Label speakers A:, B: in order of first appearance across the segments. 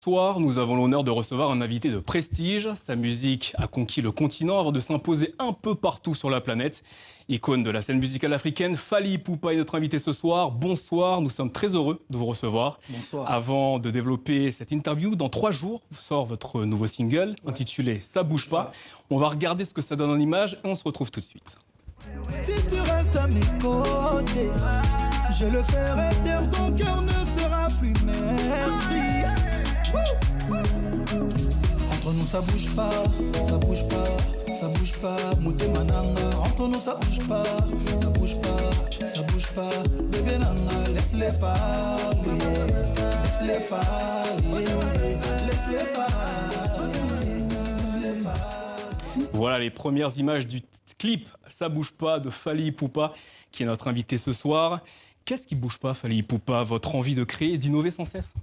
A: Ce soir, nous avons l'honneur de recevoir un invité de prestige. Sa musique a conquis le continent avant de s'imposer un peu partout sur la planète. Icône de la scène musicale africaine, Fally Ipupa est notre invité ce soir. Bonsoir, nous sommes très heureux de vous recevoir.
B: Bonsoir.
A: Avant de développer cette interview, dans 3 jours, vous sort votre nouveau single intitulé Ça bouge pas. On va regarder ce que ça donne en image et on se retrouve tout de suite.
C: Si tu restes à mes côtés, je le ferai taire, ton cœur ne sera plus meurtri. Entre nous ça bouge pas, ça bouge pas, ça bouge pas, Mouté Mananga. Entre nous ça bouge pas, ça bouge pas, ça bouge pas, bébé Nana, laisse-les parler, laisse-les parler, laisse-les parler, laisse-les parler.
A: Voilà les premières images du clip Ça bouge pas de Fally Ipupa qui est notre invité ce soir. Qu'est-ce qui bouge pas, Fally Ipupa? Votre envie de créer et d'innover sans cesse?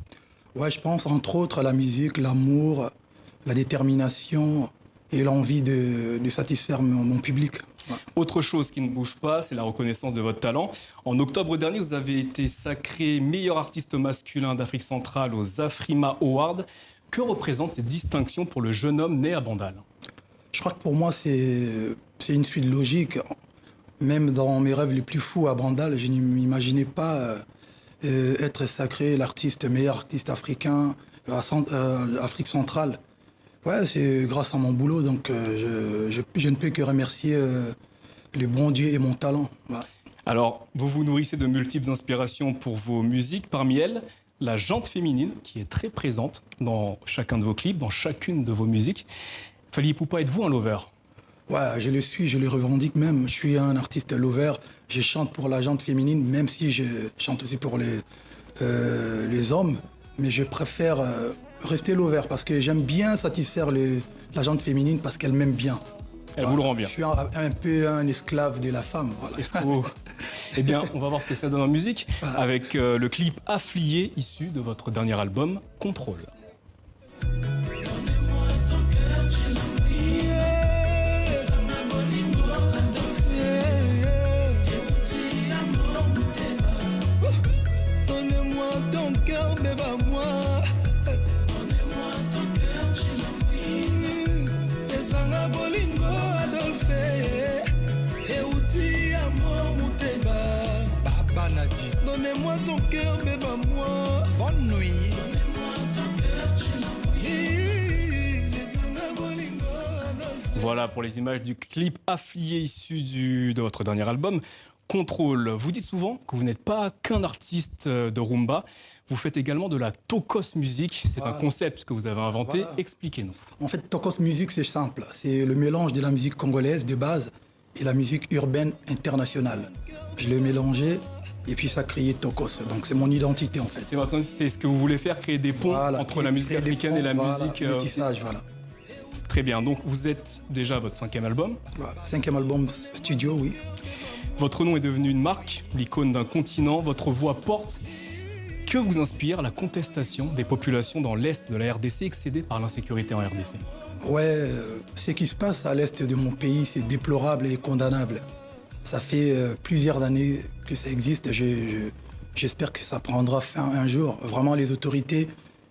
B: Ouais, je pense entre autres à la musique, l'amour, la détermination et l'envie de satisfaire mon public. Ouais.
A: Autre chose qui ne bouge pas, c'est la reconnaissance de votre talent. En octobre dernier, vous avez été sacré meilleur artiste masculin d'Afrique centrale aux Afrima Awards. Que représente cette distinction pour le jeune homme né à Bandal?
B: Je crois que pour moi, c'est une suite logique. Même dans mes rêves les plus fous à Bandal, je ne m'imaginais pas être sacré meilleur artiste africain Afrique centrale. Ouais, c'est grâce à mon boulot, donc je ne peux que remercier le bon Dieu et mon talent. Ouais.
A: Alors, vous vous nourrissez de multiples inspirations pour vos musiques. Parmi elles, la jante féminine, qui est très présente dans chacun de vos clips, dans chacune de vos musiques. Fally Ipupa, êtes-vous un lover?
B: Ouais, je le suis, je le revendique même. Je suis un artiste lover. Je chante pour la jante féminine, même si je chante aussi pour les hommes. Mais je préfère rester lover parce que j'aime bien satisfaire la jante féminine parce qu'elle m'aime bien.
A: Elle vous le rend bien.
B: Je suis un peu un esclave de la femme. Voilà.
A: Oh. Eh bien, on va voir ce que ça donne en musique avec le clip Afflié issu de votre dernier album, Contrôle.
C: Donnez-moi ton cœur, bébé, moi. Bonne nuit.
A: Voilà pour les images du clip Afflié issu de votre dernier album, Contrôle. Vous dites souvent que vous n'êtes pas qu'un artiste de rumba, vous faites également de la Tokos Music. C'est un concept que vous avez inventé.
B: Voilà.
A: Expliquez-nous.
B: En fait, Tokos Music, c'est simple. C'est le mélange de la musique congolaise de base et la musique urbaine internationale. Je l'ai mélangé et puis ça a créé Tokos. Donc c'est mon identité en fait.
A: C'est ce que vous voulez faire, créer des ponts entre la musique africaine et la musique...
B: métissage, voilà.
A: Très bien, donc vous êtes déjà à votre 5e album.
B: Voilà. 5e album studio, oui.
A: Votre nom est devenu une marque, l'icône d'un continent. Votre voix porte. Que vous inspire la contestation des populations dans l'Est de la RDC excédée par l'insécurité en RDC?
B: Ouais, ce qui se passe à l'Est de mon pays, c'est déplorable et condamnable. Ça fait plusieurs années que ça existe. J'espère que ça prendra fin un jour. Vraiment, les autorités,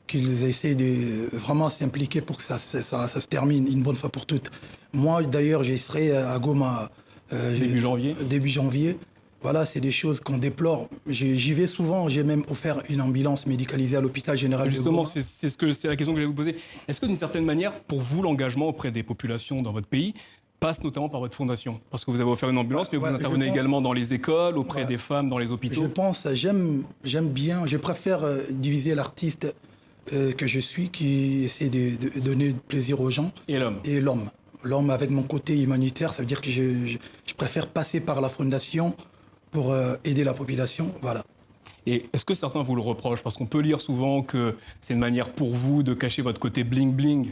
B: qu'ils essaient de vraiment s'impliquer pour que ça se termine une bonne fois pour toutes. Moi, d'ailleurs, j'y serai à Goma
A: début janvier.
B: Début janvier. Voilà, c'est des choses qu'on déplore. J'y vais souvent. J'ai même offert une ambulance médicalisée à l'hôpital général de Goma.
A: Justement, c'est la question que je vais vous poser. Est-ce que d'une certaine manière, pour vous, l'engagement auprès des populations dans votre pays passe notamment par votre fondation? Parce que vous avez offert une ambulance, mais vous intervenez également dans les écoles, auprès des femmes, dans les hôpitaux.
B: Je pense, j'aime bien, je préfère diviser l'artiste que je suis, qui essaie de donner plaisir aux gens.
A: Et l'homme.
B: Et l'homme. L'homme avec mon côté humanitaire, ça veut dire que je préfère passer par la fondation pour aider la population, voilà.
A: Et est-ce que certains vous le reprochent? Parce qu'on peut lire souvent que c'est une manière pour vous de cacher votre côté bling-bling.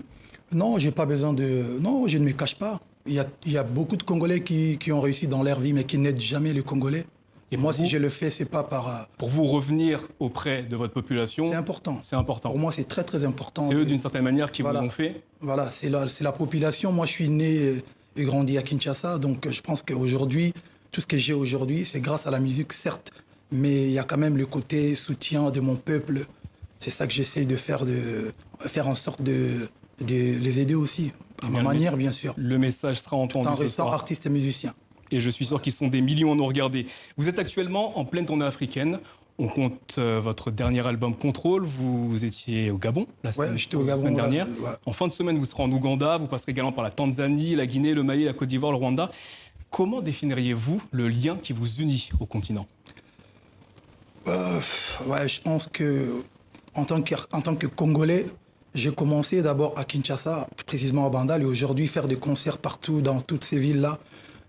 B: Non, j'ai pas besoin de... Non, je ne me cache pas. Il y a beaucoup de Congolais qui ont réussi dans leur vie, mais qui n'aident jamais les Congolais. Et moi, si je le fais, c'est pas par...
A: Pour vous revenir auprès de votre population...
B: C'est important.
A: C'est important.
B: Pour moi, c'est très, très important.
A: C'est eux, d'une certaine manière, qui vous ont fait...
B: Voilà, c'est la population. Moi, je suis né et grandi à Kinshasa, donc je pense qu'aujourd'hui, tout ce que j'ai aujourd'hui, c'est grâce à la musique, certes, mais il y a quand même le côté soutien de mon peuple. c'est ça que j'essaie de faire en sorte de les aider aussi, à ma manière, bien sûr,
A: Le message sera entendu
B: en
A: ce
B: restant
A: soir.
B: artiste et musicien.
A: Et je suis sûr qu'ils sont des millions à nous regarder. Vous êtes actuellement en pleine tournée africaine. On compte votre dernier album Contrôle. Vous étiez au Gabon la semaine,
B: J'étais au
A: la
B: Gabon
A: semaine dernière.
B: ouais.
A: En fin de semaine, vous serez en Ouganda. Vous passerez également par la Tanzanie, la Guinée, le Mali, la Côte d'Ivoire, le Rwanda. Comment définiriez-vous le lien qui vous unit au continent?
B: Je pense que en tant que Congolais, j'ai commencé d'abord à Kinshasa, précisément à Bandal, et aujourd'hui faire des concerts partout dans toutes ces villes-là,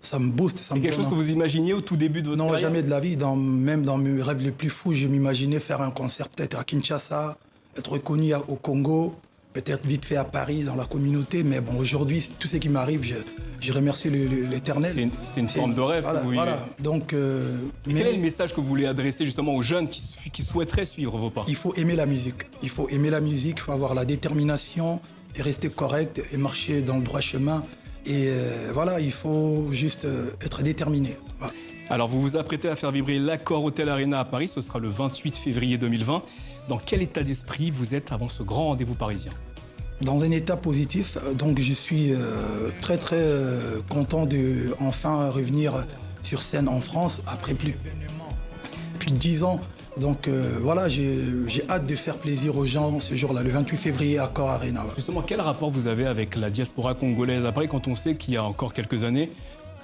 B: ça me booste. Ça
A: C'est
B: me
A: quelque chose
B: donne
A: que vous imaginiez au tout début de votre
B: Non,
A: carrière?
B: jamais de la vie. Même dans mes rêves les plus fous, je m'imaginais faire un concert peut-être à Kinshasa, être reconnu au Congo, peut-être vite fait à Paris, dans la communauté. Mais bon, aujourd'hui, tout ce qui m'arrive, je remercie l'Éternel.
A: C'est une forme de rêve
B: Voilà,
A: que vous
B: voilà.
A: vivez.
B: Donc,
A: Quel est le message que vous voulez adresser justement aux jeunes qui souhaiteraient suivre vos pas?
B: il faut aimer la musique. Il faut aimer la musique, il faut avoir la détermination et rester correct et marcher dans le droit chemin. Et voilà, il faut juste être déterminé. Voilà.
A: Alors, vous vous apprêtez à faire vibrer l'Accor Hotel Arena à Paris. Ce sera le 28 février 2020. Dans quel état d'esprit vous êtes avant ce grand rendez-vous parisien?
B: Dans un état positif, donc je suis très content de enfin revenir sur scène en France après plus de 10 ans. Donc voilà, j'ai hâte de faire plaisir aux gens ce jour-là, le 28 février à Accor Arena.
A: Justement, quel rapport vous avez avec la diaspora congolaise? Après, quand on sait qu'il y a encore quelques années,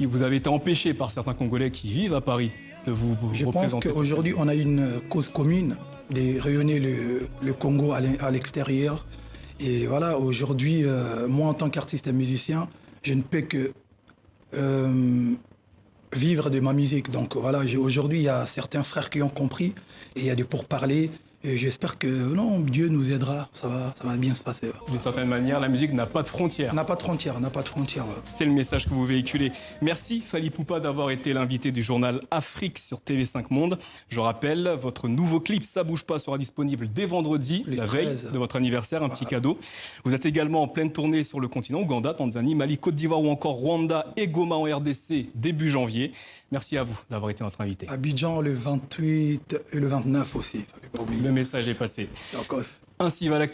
A: vous avez été empêché par certains Congolais qui vivent à Paris de vous
B: Je pense
A: représenter.
B: qu'aujourd'hui, on a une cause commune de rayonner le Congo à l'extérieur. Et voilà, aujourd'hui, moi en tant qu'artiste et musicien, je ne peux que vivre de ma musique. Donc voilà, aujourd'hui, il y a certains frères qui ont compris et il y a des pourparlers. Et j'espère que non, Dieu nous aidera, ça va bien se passer.
A: D'une certaine manière, la musique n'a pas de frontières.
B: On n'a pas de frontières, on n'a pas de frontières.
A: C'est le message que vous véhiculez. Merci Fally Poupa d'avoir été l'invité du journal Afrique sur TV5 Monde. Je rappelle, votre nouveau clip Ça bouge pas sera disponible dès vendredi,
B: Le
A: la veille
B: 13.
A: de votre anniversaire, un petit cadeau. Vous êtes également en pleine tournée sur le continent, Ouganda, Tanzanie, Mali, Côte d'Ivoire ou encore Rwanda et Goma en RDC début janvier. Merci à vous d'avoir été notre invité.
B: Abidjan le 28 et le 29 aussi, il ne fallait pas oublier.
A: Le message est passé.
B: Lacoste.
A: Ainsi va la